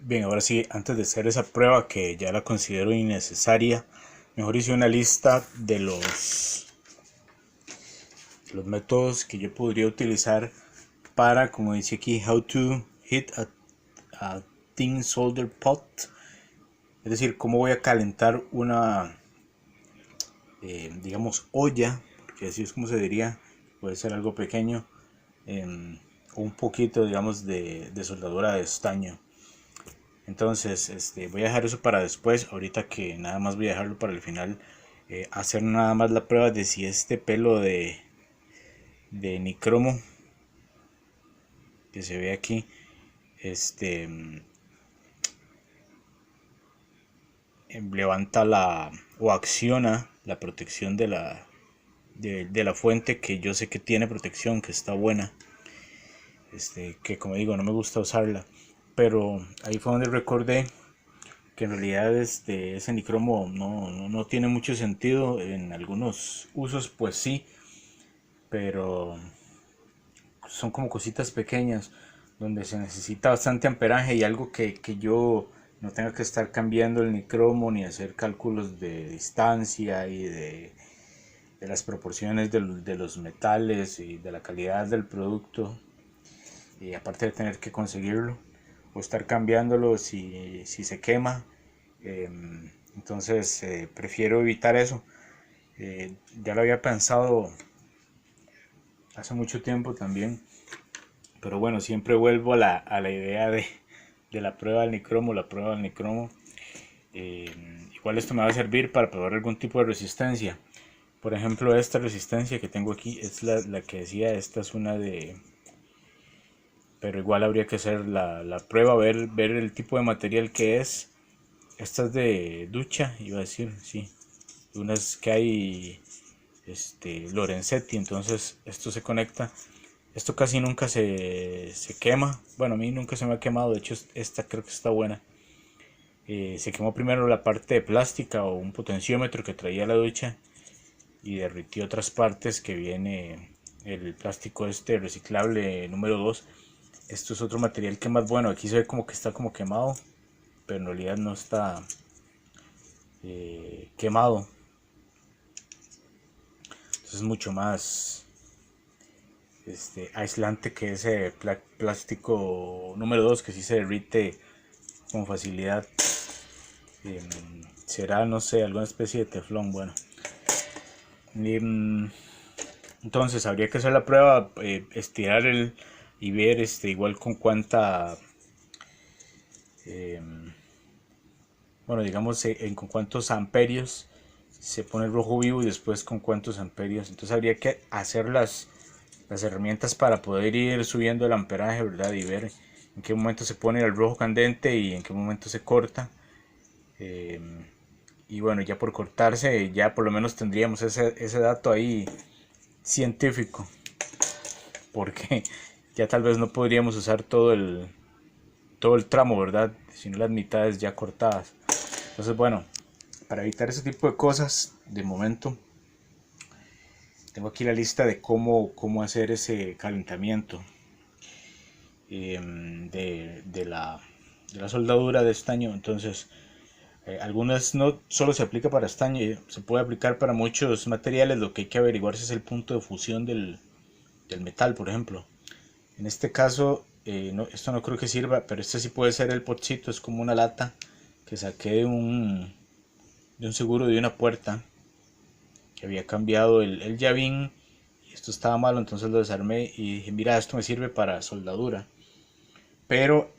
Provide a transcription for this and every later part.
Bien, ahora sí, antes de hacer esa prueba que ya la considero innecesaria, mejor hice una lista de los métodos que yo podría utilizar para, como dice aquí, how to heat a thin solder pot. Es decir, cómo voy a calentar una, digamos, olla, porque así es como se diría, puede ser algo pequeño, o un poquito, digamos, de soldadura de estaño. Entonces, voy a dejar eso para después. Ahorita que nada más voy a dejarlo para el final. Hacer nada más la prueba de si este pelo de nicromo que se ve aquí, este, levanta o acciona la protección de la fuente, que yo sé que tiene protección, que está buena. Que como digo, no me gusta usarla. Pero ahí fue donde recordé que en realidad ese nicromo no tiene mucho sentido. En algunos usos pues sí, pero son como cositas pequeñas donde se necesita bastante amperaje y algo que yo no tenga que estar cambiando el nicromo ni hacer cálculos de distancia y de las proporciones de los metales y de la calidad del producto, y aparte de tener que conseguirlo o estar cambiándolo si se quema. eh, entonces prefiero evitar eso. Ya lo había pensado hace mucho tiempo también, pero bueno, siempre vuelvo a la idea de la prueba del nicromo, la prueba del nicromo. Igual esto me va a servir para probar algún tipo de resistencia. Por ejemplo, esta resistencia que tengo aquí es la que decía. Esta es una de... Pero igual habría que hacer la prueba, ver el tipo de material que es. Esta es de ducha, iba a decir, sí. Unas que hay Lorenzetti, entonces esto se conecta. Esto casi nunca se quema. Bueno, a mí nunca se me ha quemado. De hecho, esta creo que está buena. Se quemó primero la parte de plástica o un potenciómetro que traía la ducha y derritió otras partes que viene el plástico reciclable número 2. Esto es otro material que es más bueno. Aquí se ve como que está como quemado, pero en realidad no está quemado. Entonces es mucho más aislante que ese plástico número 2 que sí se derrite con facilidad. Será, no sé, alguna especie de teflón. Bueno, entonces habría que hacer la prueba, estirar y ver igual con cuánta, eh, bueno, digamos, con cuántos amperios se pone el rojo vivo y después con cuántos amperios. Entonces habría que hacer las herramientas para poder ir subiendo el amperaje, ¿verdad? Y ver en qué momento se pone el rojo candente y en qué momento se corta. Eh, y bueno, ya por cortarse, ya por lo menos tendríamos ese dato ahí científico, porque ya tal vez no podríamos usar todo el tramo, ¿verdad? Sino las mitades ya cortadas. Entonces, bueno, para evitar ese tipo de cosas, de momento, tengo aquí la lista de cómo hacer ese calentamiento de la soldadura de estaño. Entonces, algunas no solo se aplica para estaño, se puede aplicar para muchos materiales. Lo que hay que averiguar es el punto de fusión del metal, por ejemplo. En este caso, esto no creo que sirva, pero este sí puede ser el potcito. Es como una lata que saqué de un seguro de una puerta que había cambiado el llavín y esto estaba malo, entonces lo desarmé y dije, mira, esto me sirve para soldadura. Pero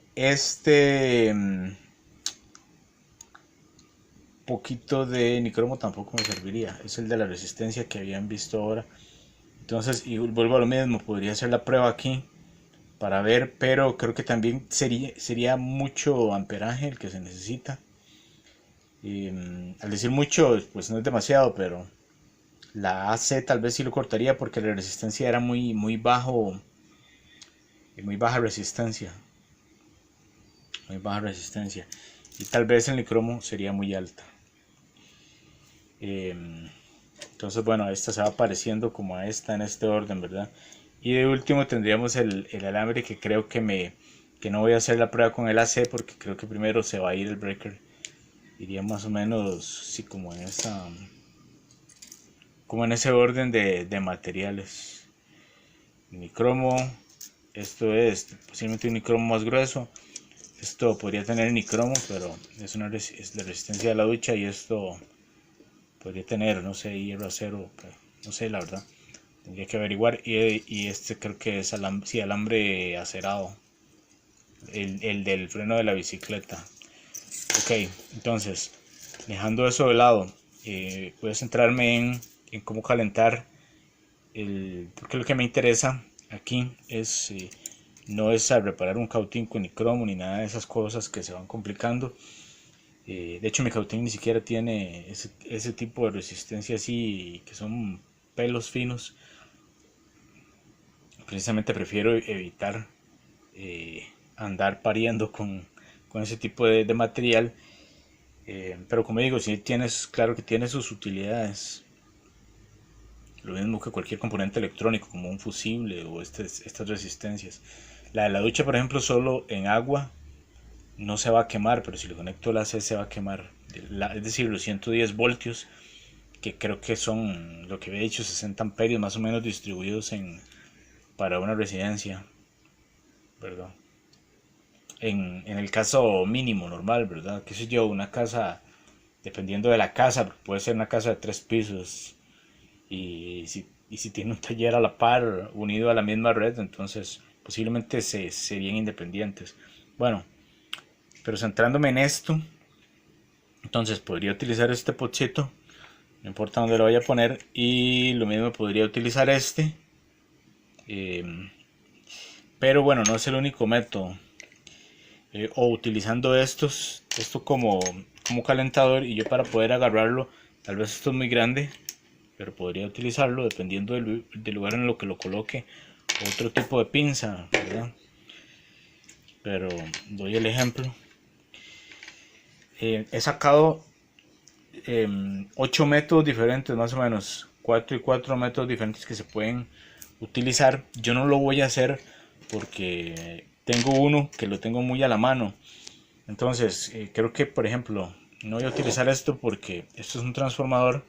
poquito de nicromo tampoco me serviría. Es el de la resistencia que habían visto ahora. Entonces, y vuelvo a lo mismo, podría hacer la prueba aquí para ver, pero creo que también sería mucho amperaje el que se necesita. Y, al decir mucho, pues no es demasiado, pero la AC tal vez sí lo cortaría porque la resistencia era muy baja resistencia, muy baja resistencia. Y tal vez el nicromo sería muy alta. Entonces, bueno, esta se va pareciendo como a esta en este orden, ¿verdad? Y de último tendríamos el alambre que creo que que no voy a hacer la prueba con el AC porque creo que primero se va a ir el breaker. Iría más o menos, sí, como en ese orden de materiales. Nicromo, esto es posiblemente un nicromo más grueso. Esto podría tener nicromo, pero es la resistencia de la ducha, y esto podría tener, no sé, hierro, acero, no sé, la verdad. Tendría que averiguar. Y este creo que es alambre acerado, el del freno de la bicicleta. Ok, entonces, dejando eso de lado, voy a centrarme en cómo calentar porque lo que me interesa aquí es no es a reparar un cautín con nicromo ni nada de esas cosas que se van complicando. De hecho, mi cautín ni siquiera tiene ese tipo de resistencia así, que son pelos finos. Precisamente prefiero evitar andar pariendo con ese tipo de material. Pero como digo, si tienes, claro que tiene sus utilidades. Lo mismo que cualquier componente electrónico, como un fusible o estas resistencias. La de la ducha, por ejemplo, solo en agua no se va a quemar, pero si le conecto la C se va a quemar. Es decir, los 110 voltios, que creo que son, lo que había dicho, 60 amperios más o menos distribuidos para una residencia, ¿verdad? En el caso mínimo, normal, ¿verdad? Qué sé yo, una casa, dependiendo de la casa, puede ser una casa de 3 pisos, y si tiene un taller a la par unido a la misma red, entonces posiblemente serían independientes. Bueno, pero centrándome en esto, entonces podría utilizar este pochito, no importa dónde lo vaya a poner, y lo mismo podría utilizar este, eh, pero bueno, no es el único método. O utilizando esto como calentador, y yo para poder agarrarlo, tal vez esto es muy grande, pero podría utilizarlo dependiendo del lugar en lo que lo coloque, otro tipo de pinza, ¿verdad? Pero doy el ejemplo. He sacado 8 métodos diferentes, más o menos 4 y 4 métodos diferentes que se pueden utilizar. Yo no lo voy a hacer porque tengo uno que lo tengo muy a la mano. Entonces creo que, por ejemplo, no voy a utilizar esto porque esto es un transformador,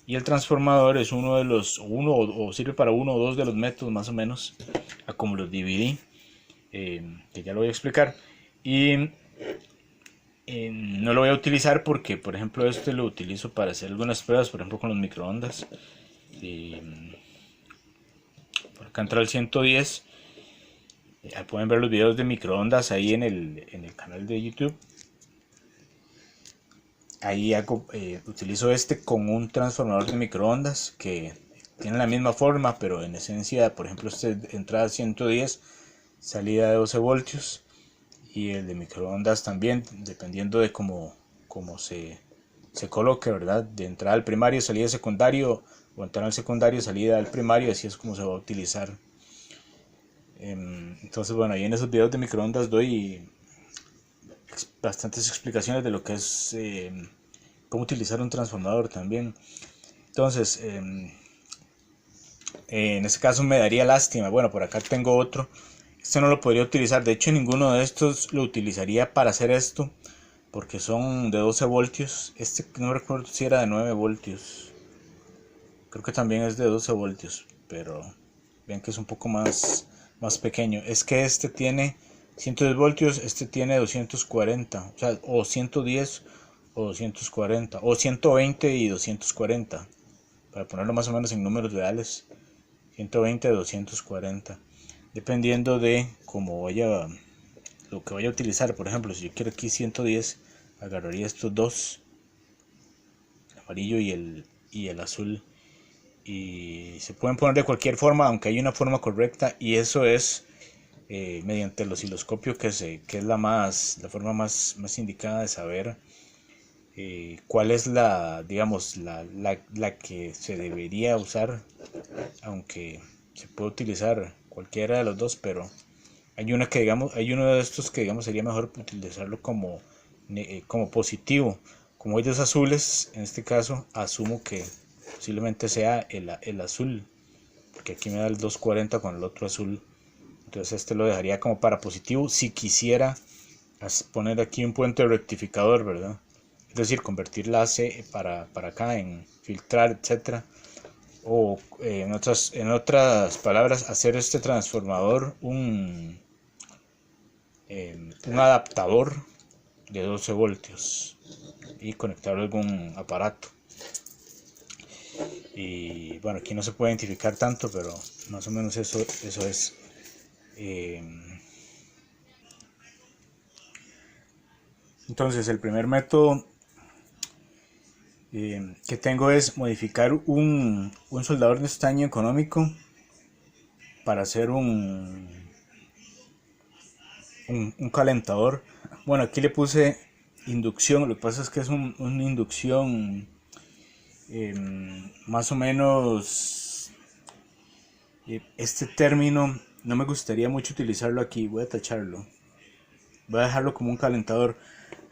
y el transformador es uno o sirve para uno o dos de los métodos más o menos, a como los dividí, que ya lo voy a explicar. Y no lo voy a utilizar porque, por ejemplo, este lo utilizo para hacer algunas pruebas, por ejemplo con los microondas. Por acá entra el 110. Pueden ver los videos de microondas ahí en el canal de YouTube. Ahí utilizo este con un transformador de microondas que tiene la misma forma, pero en esencia, por ejemplo, este entrada 110, salida de 12 voltios, y el de microondas también, dependiendo de cómo se coloque, ¿verdad? De entrada al primario, salida al secundario, o entrada al secundario, salida al primario, así es como se va a utilizar. Entonces, bueno, ahí en esos videos de microondas doy bastantes explicaciones de lo que es cómo utilizar un transformador también. Entonces, en este caso me daría lástima. Bueno, por acá tengo otro. Este no lo podría utilizar. De hecho, ninguno de estos lo utilizaría para hacer esto, porque son de 12 voltios. Este no recuerdo si era de 9 voltios. Creo que también es de 12 voltios, pero vean que es un poco más pequeño. Es que este tiene 110 voltios, este tiene 240, o sea, o 110 o 240, o 120 y 240, para ponerlo más o menos en números reales, 120 a 240, dependiendo de lo que vaya a utilizar. Por ejemplo, si yo quiero aquí 110, agarraría estos dos, el amarillo y el azul, y se pueden poner de cualquier forma, aunque hay una forma correcta, y eso es mediante el osciloscopio, que es la forma más indicada de saber cuál es digamos, la que se debería usar, aunque se puede utilizar cualquiera de los dos, pero hay uno de estos que digamos sería mejor utilizarlo como positivo. Como hay dos azules, en este caso asumo que posiblemente sea el azul, porque aquí me da el 240 con el otro azul. Entonces este lo dejaría como para positivo si quisiera poner aquí un puente rectificador, ¿verdad? Es decir, convertir la AC para acá en filtrar, etcétera. O en otras palabras, hacer este transformador un adaptador de 12 voltios y conectarlo a algún aparato. Y bueno, aquí no se puede identificar tanto, pero más o menos eso es. Entonces el primer método que tengo es modificar un soldador de estaño económico para hacer un calentador. Bueno, aquí le puse inducción, lo que pasa es que es una inducción más o menos, este término no me gustaría mucho utilizarlo aquí, voy a tacharlo, voy a dejarlo como un calentador,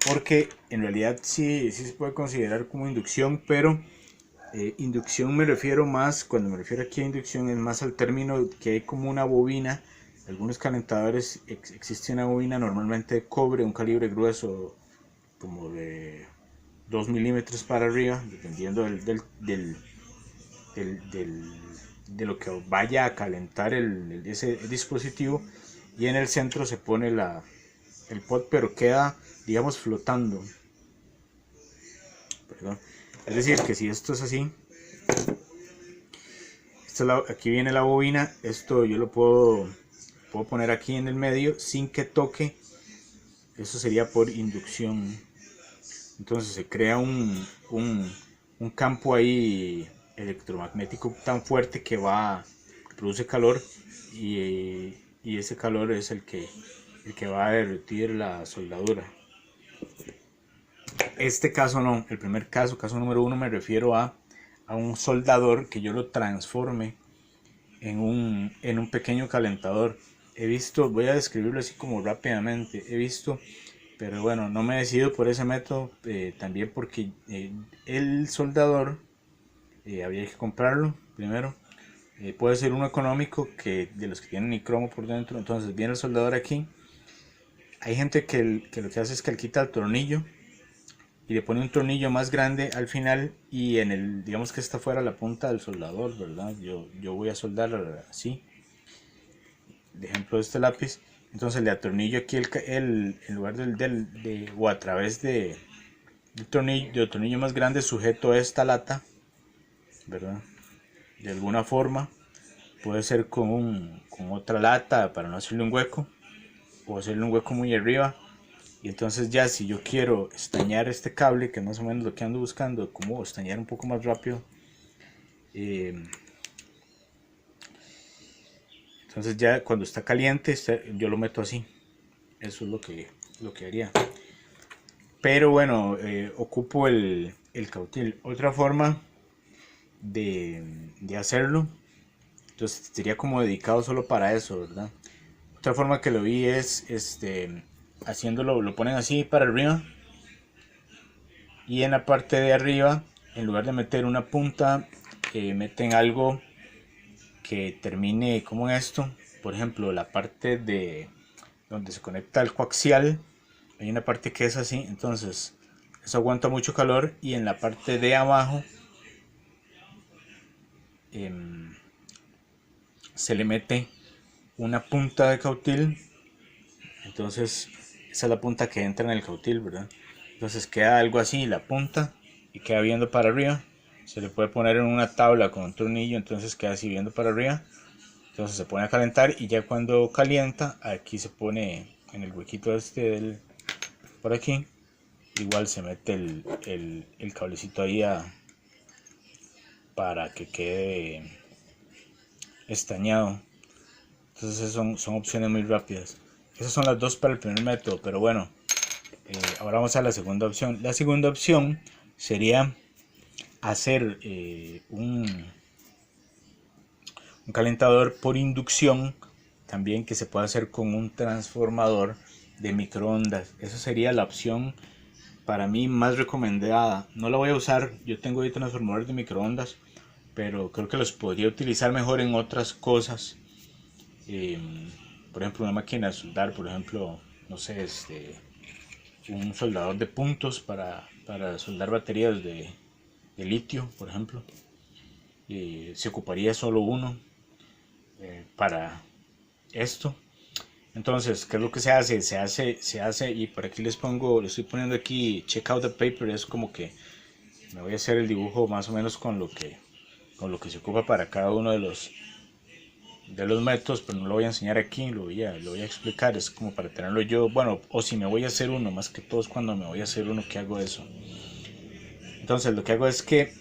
porque en realidad sí se puede considerar como inducción, pero inducción me refiero más, cuando me refiero aquí a inducción es más al término que hay como una bobina. Algunos calentadores existe una bobina normalmente de cobre, un calibre grueso como de 2 milímetros para arriba, dependiendo de lo que vaya a calentar ese dispositivo, y en el centro se pone el pot, pero queda, digamos, flotando. Perdón. Es decir, que si esto es así, aquí viene la bobina, esto yo lo puedo poner aquí en el medio sin que toque, eso sería por inducción. Entonces se crea un campo ahí electromagnético tan fuerte que produce calor, y ese calor es el que va a derretir la soldadura. Este caso no, el primer caso número 1, me refiero a un soldador que yo lo transforme en un pequeño calentador. He visto, voy a describirlo así como rápidamente, he visto, pero bueno, no me he decidido por ese método, también porque el soldador habría que comprarlo primero. Puede ser uno económico, que de los que tienen nicromo por dentro. Entonces viene el soldador aquí. Hay gente que lo que hace es que le quita el tornillo y le pone un tornillo más grande al final, y digamos que esta fuera la punta del soldador, ¿verdad? Yo voy a soldar así, de ejemplo, este lápiz. Entonces le atornillo aquí en lugar o a través del tornillo más grande, sujeto a esta lata, ¿verdad? De alguna forma, puede ser con otra lata para no hacerle un hueco, o hacerle un hueco muy arriba. Y entonces ya si yo quiero estañar este cable, que es más o menos lo que ando buscando, como estañar un poco más rápido, entonces ya cuando está caliente yo lo meto así. Eso es lo que haría. Pero bueno, ocupo el cautil. Otra forma de hacerlo, entonces sería como dedicado solo para eso, ¿verdad? Otra forma que lo vi es haciéndolo, lo ponen así para arriba, y en la parte de arriba, en lugar de meter una punta, meten algo que termine como esto. Por ejemplo, la parte de donde se conecta el coaxial, hay una parte que es así, entonces eso aguanta mucho calor, y en la parte de abajo se le mete una punta de cautil. Entonces esa es la punta que entra en el cautil, ¿verdad? Entonces queda algo así la punta, y queda viendo para arriba. Se le puede poner en una tabla con un tornillo, entonces queda así viendo para arriba. Entonces se pone a calentar, y ya cuando calienta, aquí se pone en el huequito por aquí, igual se mete el cablecito ahí para que quede estañado. Entonces son opciones muy rápidas. Esas son las dos para el primer método, pero bueno, ahora vamos a la segunda opción. La segunda opción sería hacer un calentador por inducción, también, que se puede hacer con un transformador de microondas. Esa sería la opción para mí más recomendada. No la voy a usar, yo tengo ahí transformadores de microondas, pero creo que los podría utilizar mejor en otras cosas. por ejemplo, una máquina de soldar, por ejemplo, no sé, un soldador de puntos para soldar baterías de litio, por ejemplo. Se ocuparía solo uno para esto. Entonces, ¿qué es lo que se hace? Se hace, y por aquí le estoy poniendo aquí, check out the paper, es como que me voy a hacer el dibujo más o menos con lo que se ocupa para cada uno de los métodos, pero no lo voy a enseñar aquí, lo voy a explicar, es como para tenerlo yo, bueno, o si me voy a hacer uno, más que todo es cuando me voy a hacer uno que hago eso. Entonces, lo que hago es que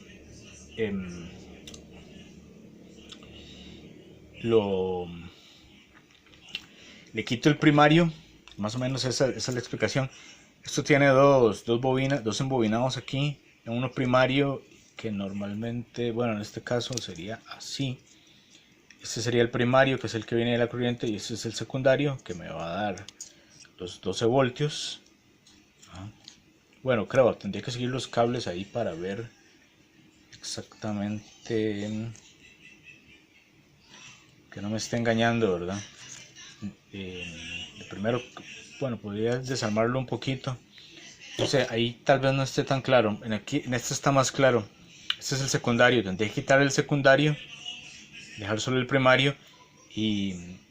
lo le quito el primario, más o menos esa es la explicación. Esto tiene dos bobinas, dos embobinados aquí, uno primario que normalmente, bueno, en este caso sería así. Este sería el primario, que es el que viene de la corriente, y este es el secundario, que me va a dar los 12 voltios. Bueno, creo, tendría que seguir los cables ahí para ver exactamente que no me esté engañando, ¿verdad? Primero, bueno, podría desarmarlo un poquito. No sé, ahí tal vez no esté tan claro. En este está más claro. Este es el secundario. Tendré que quitar el secundario, dejar solo el primario.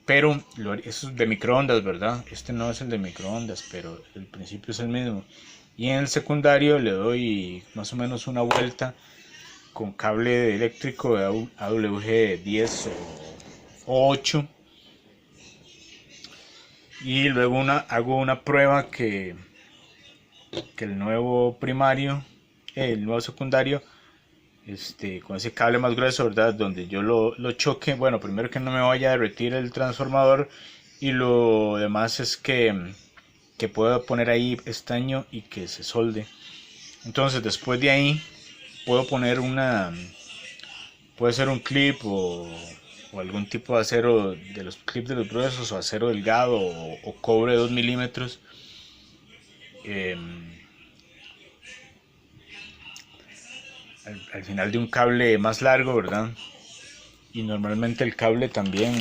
Pero eso es de microondas, ¿verdad? Este no es el de microondas, pero el principio es el mismo. Y en el secundario le doy más o menos una vuelta con cable eléctrico de AWG 10 o 8. Y luego hago una prueba que el nuevo primario, el nuevo secundario, con ese cable más grueso, ¿verdad? Donde yo lo choque. Bueno, primero que no me vaya a derretir el transformador, y lo demás es que pueda poner ahí estaño y que se solde. Entonces, después de ahí, puedo poner puede ser un clip o algún tipo de acero, de los clips de los gruesos, o acero delgado, o cobre 2 milímetros. Al final de un cable más largo, ¿verdad? Y normalmente el cable también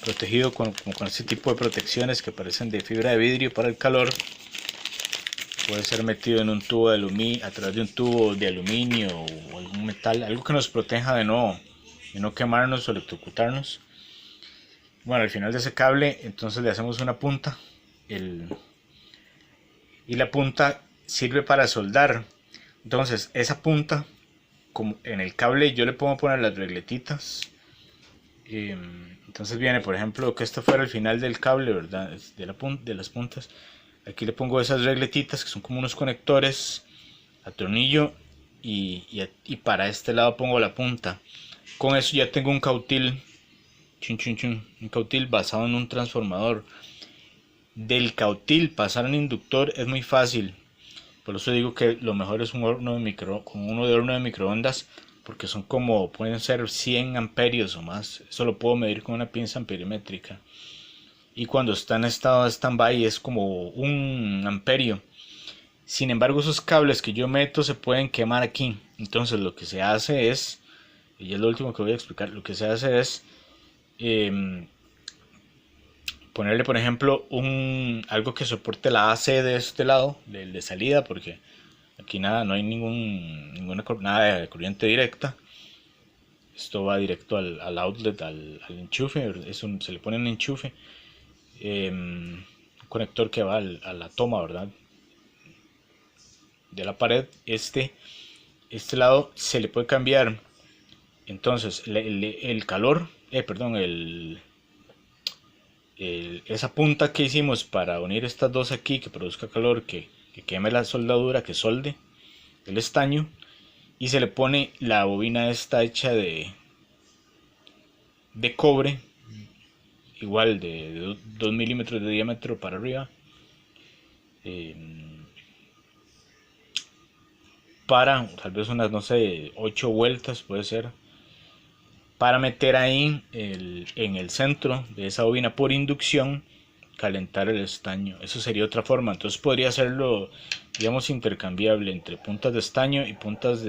protegido con este tipo de protecciones que parecen de fibra de vidrio para el calor. Puede ser metido en un tubo de aluminio, a través de un tubo de aluminio o algún metal, algo que nos proteja de no quemarnos o electrocutarnos. Bueno, al final de ese cable, entonces le hacemos una punta. Y la punta sirve para soldar. Entonces, esa punta, como en el cable, yo le puedo poner las regletitas. Entonces viene, por ejemplo, que esto fuera el final del cable, ¿verdad? De las puntas. Aquí le pongo esas regletitas que son como unos conectores a tornillo, y para este lado pongo la punta. Con eso ya tengo un cautil, un cautil basado en un transformador. Del cautil pasar a un inductor es muy fácil. Por eso digo que lo mejor es con uno de horno de microondas, porque pueden ser 100 amperios o más. Eso lo puedo medir con una pinza amperimétrica. Y cuando está en estado de stand-by es como 1 amperio. Sin embargo, esos cables que yo meto se pueden quemar aquí. Entonces lo que se hace es, y es lo último que voy a explicar, lo que se hace es ponerle, por ejemplo, algo que soporte la AC de este lado, del de salida, porque aquí no hay nada de corriente directa. Esto va directo al outlet, al enchufe. Se le pone un enchufe, un conector que va a la toma, ¿verdad? De la pared. Este lado se le puede cambiar. Entonces, el calor, perdón, esa punta que hicimos para unir estas dos aquí, que produzca calor, que queme la soldadura, que solde el estaño, y se le pone la bobina esta hecha de cobre, igual de 2 milímetros de diámetro para arriba, para tal vez unas, no sé, 8 vueltas puede ser, para meter ahí en el centro de esa bobina por inducción, calentar el estaño. Eso sería otra forma. Entonces podría hacerlo, digamos, intercambiable entre puntas de estaño y puntas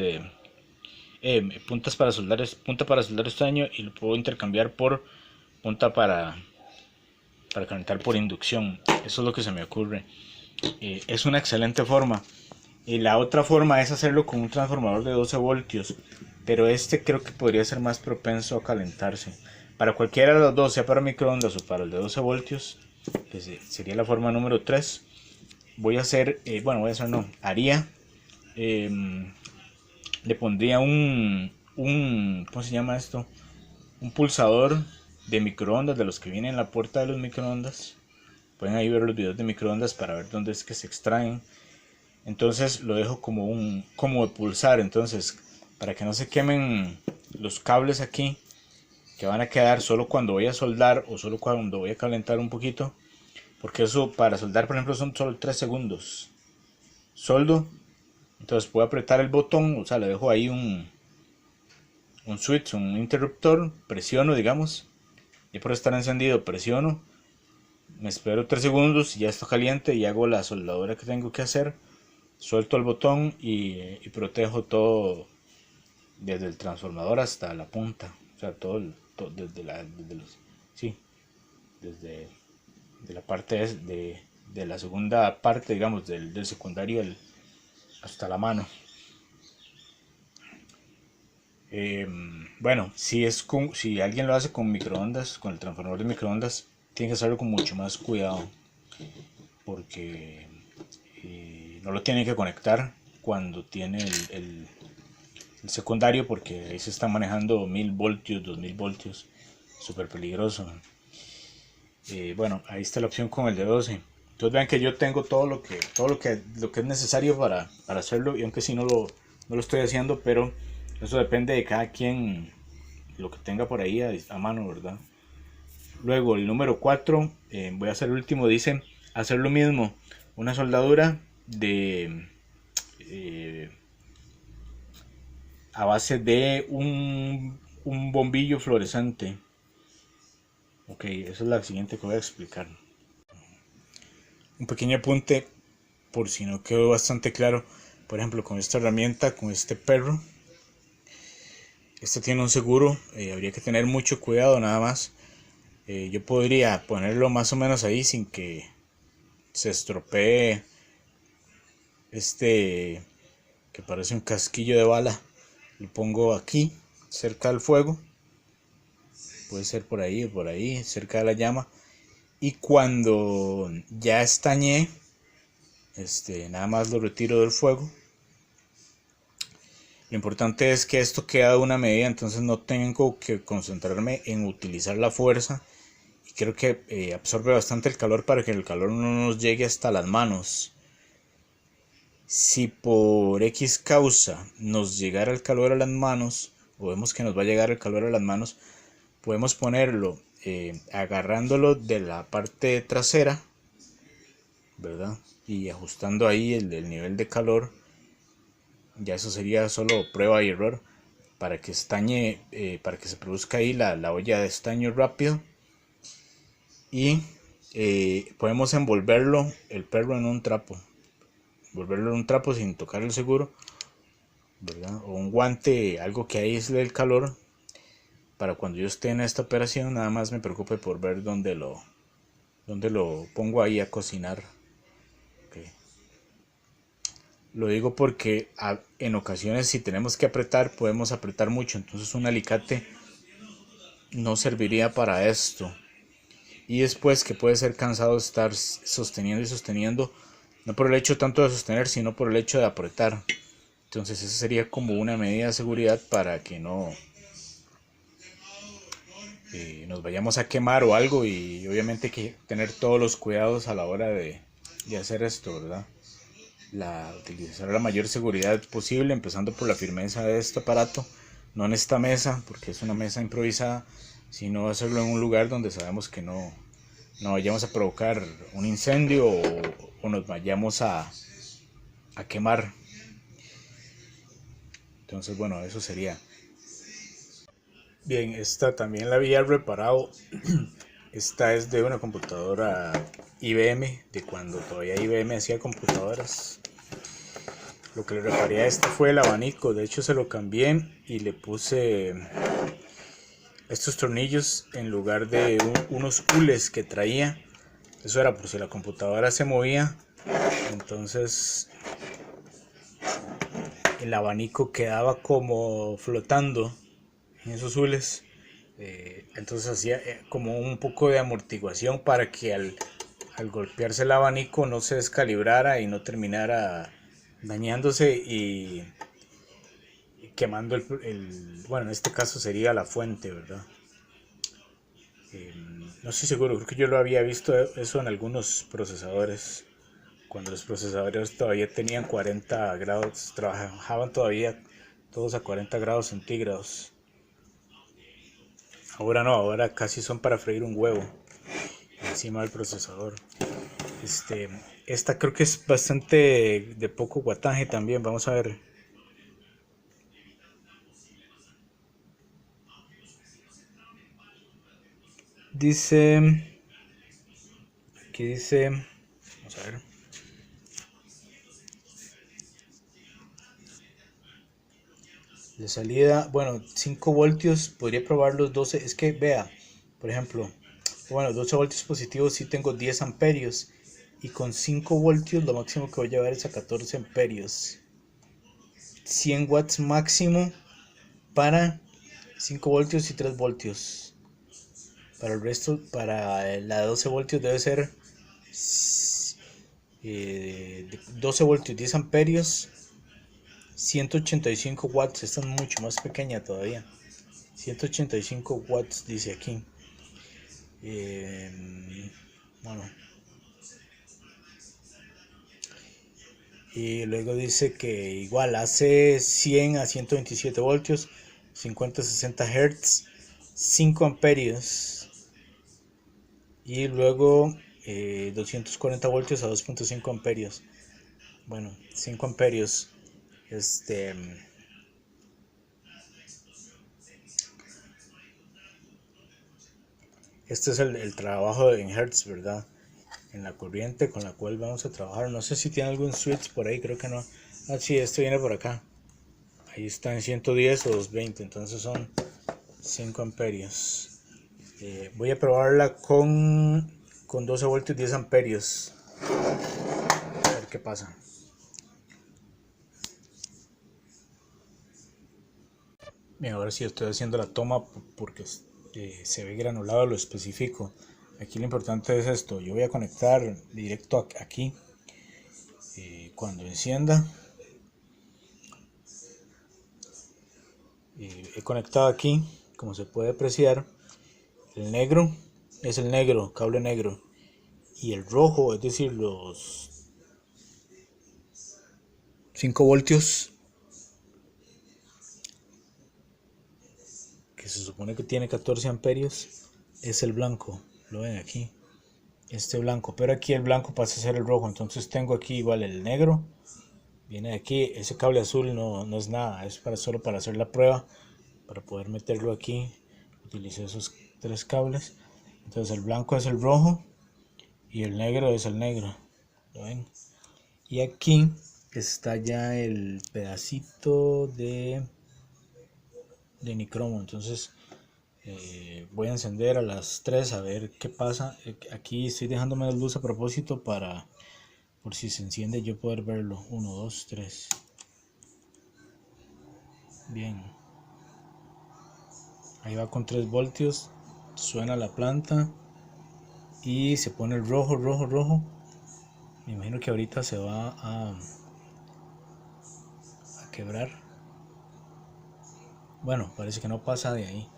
punta para soldar estaño, y lo puedo intercambiar por punta para para calentar por inducción. Eso es lo que se me ocurre. Es una excelente forma. Y la otra forma es hacerlo con un transformador de 12 voltios, pero este creo que podría ser más propenso a calentarse. Para cualquiera de los dos, sea para microondas o para el de 12 voltios, que sería la forma número 3. Voy a hacer, haría, le pondría ¿cómo se llama esto? Un pulsador de microondas, de los que vienen en la puerta de los microondas. Pueden ahí ver los videos de microondas para ver dónde es que se extraen. Entonces lo dejo como de pulsar, entonces para que no se quemen los cables aquí, que van a quedar solo cuando voy a soldar o solo cuando voy a calentar un poquito, porque eso para soldar, por ejemplo, son solo 3 segundos. Soldo, entonces puedo apretar el botón, o sea, le dejo ahí un switch, un interruptor, presiono, digamos, y por estar encendido presiono, me espero 3 segundos y ya está caliente y hago la soldadura que tengo que hacer. Suelto el botón y protejo todo desde el transformador hasta la punta, o sea, desde la parte de la segunda parte, digamos, del secundario hasta la mano. Bueno, si alguien lo hace con microondas, con el transformador de microondas, tiene que hacerlo con mucho más cuidado, porque no lo tiene que conectar cuando tiene el secundario, porque ahí se está manejando 1000 voltios, 2000 voltios, súper peligroso. Bueno, ahí está la opción con el de 12. Entonces vean que yo tengo todo lo que es necesario para hacerlo, y aunque si no lo estoy haciendo, pero eso depende de cada quien, lo que tenga por ahí a mano, ¿verdad? Luego el número 4, voy a hacer el último, dice hacer lo mismo, una soldadura a base de un bombillo fluorescente. Ok, esa es la siguiente que voy a explicar. Un pequeño apunte por si no quedó bastante claro. Por ejemplo, con esta herramienta, con este perro, este tiene un seguro, habría que tener mucho cuidado nada más. Yo podría ponerlo más o menos ahí sin que se estropee que parece un casquillo de bala. Lo pongo aquí cerca del fuego, puede ser por ahí o por ahí, cerca de la llama, y cuando ya estañe, nada más lo retiro del fuego. Lo importante es que esto queda a una medida, entonces no tengo que concentrarme en utilizar la fuerza, y creo que absorbe bastante el calor para que el calor no nos llegue hasta las manos. Si por X causa nos llegara el calor a las manos, o vemos que nos va a llegar el calor a las manos, podemos ponerlo agarrándolo de la parte trasera, ¿verdad? Y ajustando ahí el nivel de calor. Ya eso sería solo prueba y error para que estañe, para que se produzca ahí la olla de estaño rápido. Y podemos envolverlo, el perro, en un trapo. Envolverlo en un trapo sin tocar el seguro, ¿verdad? O un guante, algo que aísle el calor, para cuando yo esté en esta operación nada más me preocupe por ver dónde lo pongo ahí a cocinar. Okay. Lo digo porque en ocasiones si tenemos que apretar, podemos apretar mucho, entonces un alicate no serviría para esto. Y después que puede ser cansado estar sosteniendo y sosteniendo, no por el hecho tanto de sostener, sino por el hecho de apretar. Entonces esa sería como una medida de seguridad para que no nos vayamos a quemar o algo, y obviamente hay que tener todos los cuidados a la hora de hacer esto, ¿verdad? Utilizar la mayor seguridad posible, empezando por la firmeza de este aparato, no en esta mesa, porque es una mesa improvisada, sino hacerlo en un lugar donde sabemos que no vayamos a provocar un incendio o nos vayamos a quemar. Entonces, bueno, eso sería. Bien, esta también la había reparado. Esta es de una computadora IBM, de cuando todavía IBM hacía computadoras. Lo que le reparé a esta fue el abanico. De hecho se lo cambié y le puse estos tornillos, en lugar de unos hules que traía, eso era por si la computadora se movía, entonces el abanico quedaba como flotando en esos hules. Entonces hacía como un poco de amortiguación para que al golpearse el abanico no se descalibrara y no terminara dañándose y quemando bueno, en este caso sería la fuente, ¿verdad? No estoy seguro, creo que yo lo había visto eso en algunos procesadores, cuando los procesadores todavía tenían 40 grados, trabajaban todavía todos a 40 grados centígrados. Ahora no, ahora casi son para freír un huevo encima del procesador. Esta creo que es bastante de poco guataje también, vamos a ver. Dice, aquí dice, vamos a ver. De salida, bueno, 5 voltios, podría probar los 12, es que vea, por ejemplo, bueno, 12 voltios positivos sí tengo 10 amperios y con 5 voltios lo máximo que voy a llevar es a 14 amperios. 100 watts máximo para 5 voltios y 3 voltios. Para el resto, para la de 12 voltios debe ser 12 voltios, 10 amperios, 185 watts. Esta es mucho más pequeña todavía. 185 watts dice aquí. Bueno. Y luego dice que igual hace 100 a 127 voltios, 50 a 60 Hz, 5 amperios. Y luego 240 voltios a 2.5 amperios. Bueno, 5 amperios. Este es el trabajo en Hertz, ¿verdad? En la corriente con la cual vamos a trabajar. No sé si tiene algún switch por ahí, creo que no. Ah, sí, este viene por acá. Ahí está en 110 o 220, entonces son 5 amperios. Voy a probarla con 12 voltios 10 amperios. A ver qué pasa. Bien, ahora sí estoy haciendo la toma porque se ve granulado, lo específico. Aquí lo importante es esto. Yo voy a conectar directo aquí. Cuando encienda, he conectado aquí, como se puede apreciar. El negro es el negro, cable negro. Y el rojo, es decir, los 5 voltios, que se supone que tiene 14 amperios, es el blanco. Lo ven aquí. Este blanco, pero aquí el blanco pasa a ser el rojo. Entonces tengo aquí igual el negro. Viene de aquí. Ese cable azul no es nada. Es solo para hacer la prueba. Para poder meterlo aquí. Utilicé esos 3 cables. Entonces el blanco es el rojo. Y el negro es el negro. ¿Lo ven? Y aquí está ya el pedacito de nicromo. Entonces voy a encender a las 3 a ver qué pasa. Aquí estoy dejando menos luz a propósito para, por si se enciende, yo poder verlo. 1, 2, 3. Bien. Ahí va con 3 voltios. Suena la planta. Y se pone rojo, rojo, rojo. Me imagino que ahorita se va a quebrar. Bueno, parece que no pasa de ahí.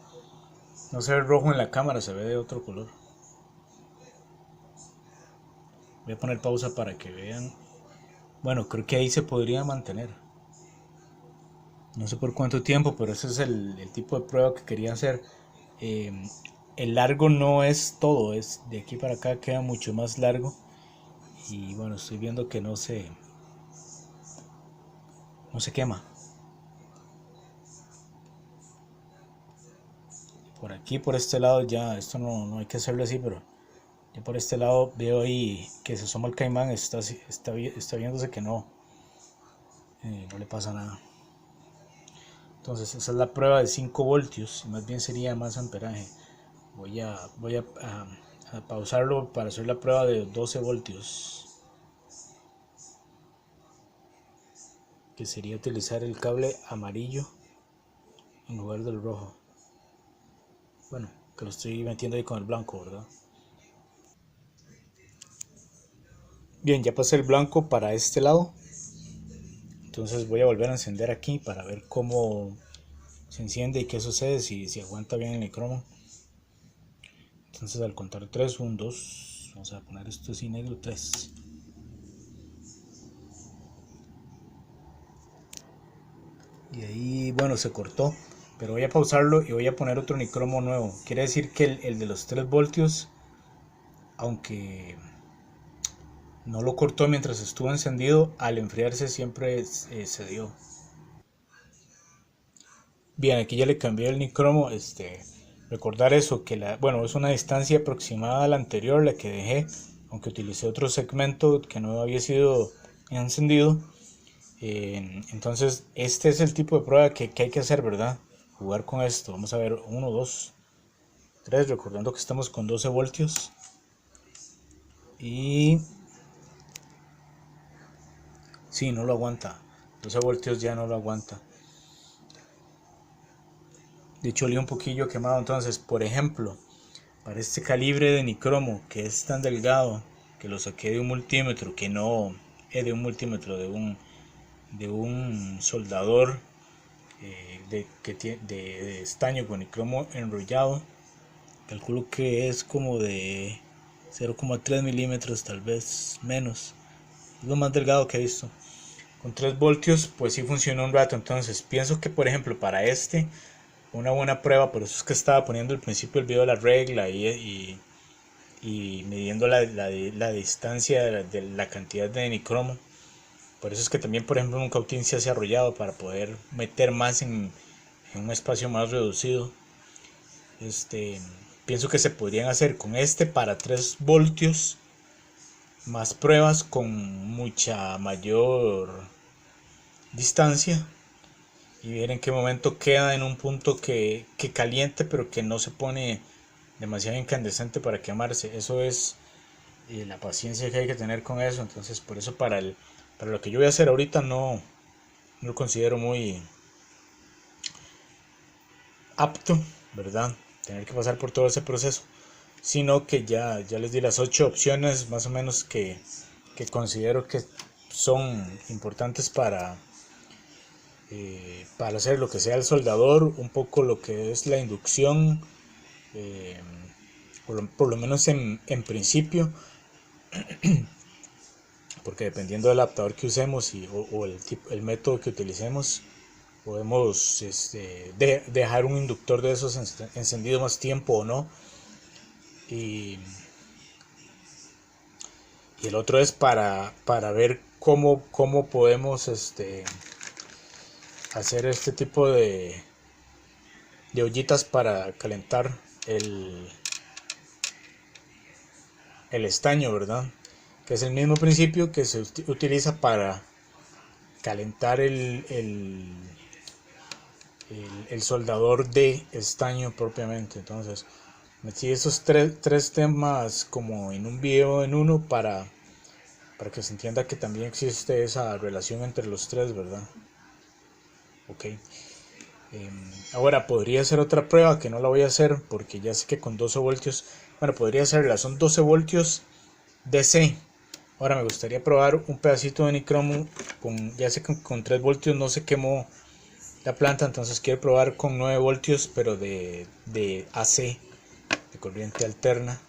No se ve rojo en la cámara, se ve de otro color. Voy a poner pausa para que vean. Bueno, creo que ahí se podría mantener. No sé por cuánto tiempo, pero ese es el tipo de prueba que quería hacer. Eh, el largo no es todo, es de aquí para acá queda mucho más largo. Y bueno, estoy viendo que no se quema. Por aquí, por este lado ya, esto no hay que hacerlo así, pero ya por este lado veo ahí que se asoma el caimán, está viéndose que no le pasa nada. Entonces esa es la prueba de 5 voltios, y más bien sería más amperaje. Voy a pausarlo para hacer la prueba de 12 voltios, que sería utilizar el cable amarillo en lugar del rojo. Bueno, que lo estoy metiendo ahí con el blanco, ¿verdad? Bien, ya pasé el blanco para este lado. Entonces voy a volver a encender aquí para ver cómo se enciende y qué sucede, si aguanta bien el nicromo. Entonces al contar 3, 1, 2, vamos a poner esto así negro, 3. Y ahí, bueno, se cortó, pero voy a pausarlo y voy a poner otro nicromo nuevo. Quiere decir que el de los 3 voltios, aunque no lo cortó mientras estuvo encendido, al enfriarse siempre se dio. Bien, aquí ya le cambié el nicromo. Recordar eso, que bueno, es una distancia aproximada a la anterior, la que dejé, aunque utilicé otro segmento que no había sido encendido. Entonces, este es el tipo de prueba que hay que hacer, ¿verdad? Jugar con esto. Vamos a ver, 1, 2, 3, recordando que estamos con 12 voltios. Y sí, no lo aguanta. 12 voltios ya no lo aguanta. De hecho, olía un poquillo quemado. Entonces, por ejemplo, para este calibre de nicromo que es tan delgado, que lo saqué de un multímetro, que no es de un multímetro, de un soldador de estaño con nicromo enrollado, calculo que es como de 0,3 milímetros, tal vez menos, es lo más delgado que he visto. Con 3 voltios pues sí funcionó un rato. Entonces pienso que, por ejemplo, para una buena prueba, por eso es que estaba poniendo al principio el video de la regla y midiendo la distancia de la cantidad de nicromo. Por eso es que también, por ejemplo, un cautín se hace arrollado para poder meter más en un espacio más reducido. Pienso que se podrían hacer con para 3 voltios más pruebas con mucha mayor distancia, y ver en qué momento queda en un punto que caliente, pero que no se pone demasiado incandescente para quemarse. Eso es la paciencia que hay que tener con eso. Entonces, por eso para lo que yo voy a hacer ahorita no lo considero muy apto, ¿verdad? Tener que pasar por todo ese proceso, sino que ya les di las 8 opciones más o menos que considero que son importantes para hacer lo que sea el soldador, un poco lo que es la inducción, eh, por lo menos en principio, porque dependiendo del adaptador que usemos o el método que utilicemos, podemos dejar un inductor de esos encendido más tiempo o no. Y, y el otro es para ver cómo podemos hacer este tipo de ollitas para calentar el estaño, ¿verdad? Que es el mismo principio que se utiliza para calentar el soldador de estaño propiamente. Entonces, metí esos tres temas como en un video en uno para que se entienda que también existe esa relación entre los tres, ¿verdad? Ok. Ahora podría hacer otra prueba que no la voy a hacer porque ya sé que con 12 voltios, bueno, podría hacerla, son 12 voltios DC. Ahora me gustaría probar un pedacito de nicromo ya sé que con 3 voltios no se quemó la planta, entonces quiero probar con 9 voltios, pero de AC, de corriente alterna,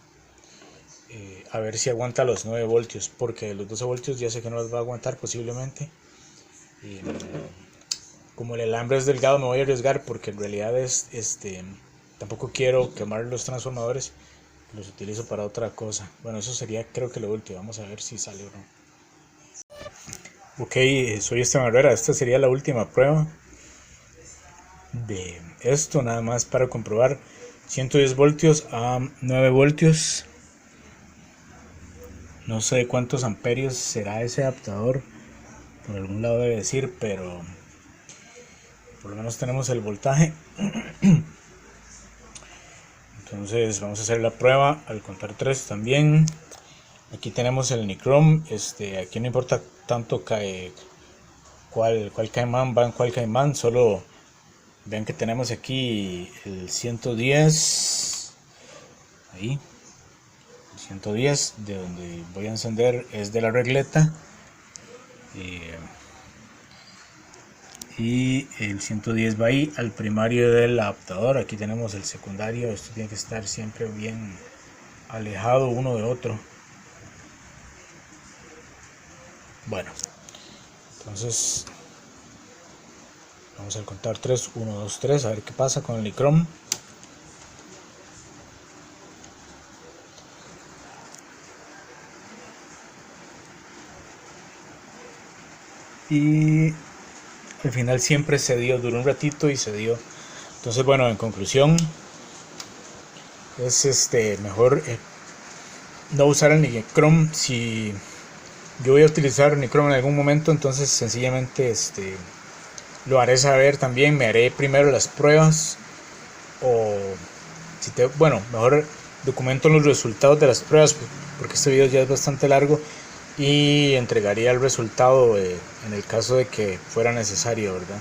a ver si aguanta los 9 voltios, porque los 12 voltios ya sé que no los va a aguantar posiblemente. Y como el alambre es delgado, me voy a arriesgar porque en realidad tampoco quiero quemar los transformadores, los utilizo para otra cosa. Bueno, eso sería creo que lo último, vamos a ver si sale o no. Ok, soy Esteban Herrera, esta sería la última prueba de esto, nada más para comprobar 110 voltios a 9 voltios. No sé cuántos amperios será ese adaptador, por algún lado debe decir, pero por lo menos tenemos el voltaje. Entonces vamos a hacer la prueba al contar 3 también. Aquí tenemos el Nicrom. Aquí no importa tanto cuál caimán va en cuál caimán, solo vean que tenemos aquí el 110. Ahí el 110 de donde voy a encender es de la regleta, y el 110 va ahí al primario del adaptador. Aquí tenemos el secundario. Esto tiene que estar siempre bien alejado uno de otro. Bueno, entonces vamos a contar 3, 1, 2, 3, a ver qué pasa con el Nicrom. Y al final siempre se dio, duró un ratito y se dio. Entonces, bueno, en conclusión, es mejor no usar el Nicrom. Si yo voy a utilizar Nicrom en algún momento, entonces sencillamente lo haré saber también. Me haré primero las pruebas, o bueno, mejor documento los resultados de las pruebas, porque este video ya es bastante largo, y entregaría el resultado en el caso de que fuera necesario, ¿verdad?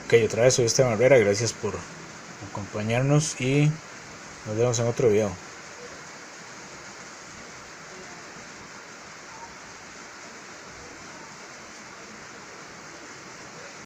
Ok, otra vez soy Esteban Herrera, gracias por acompañarnos y nos vemos en otro video.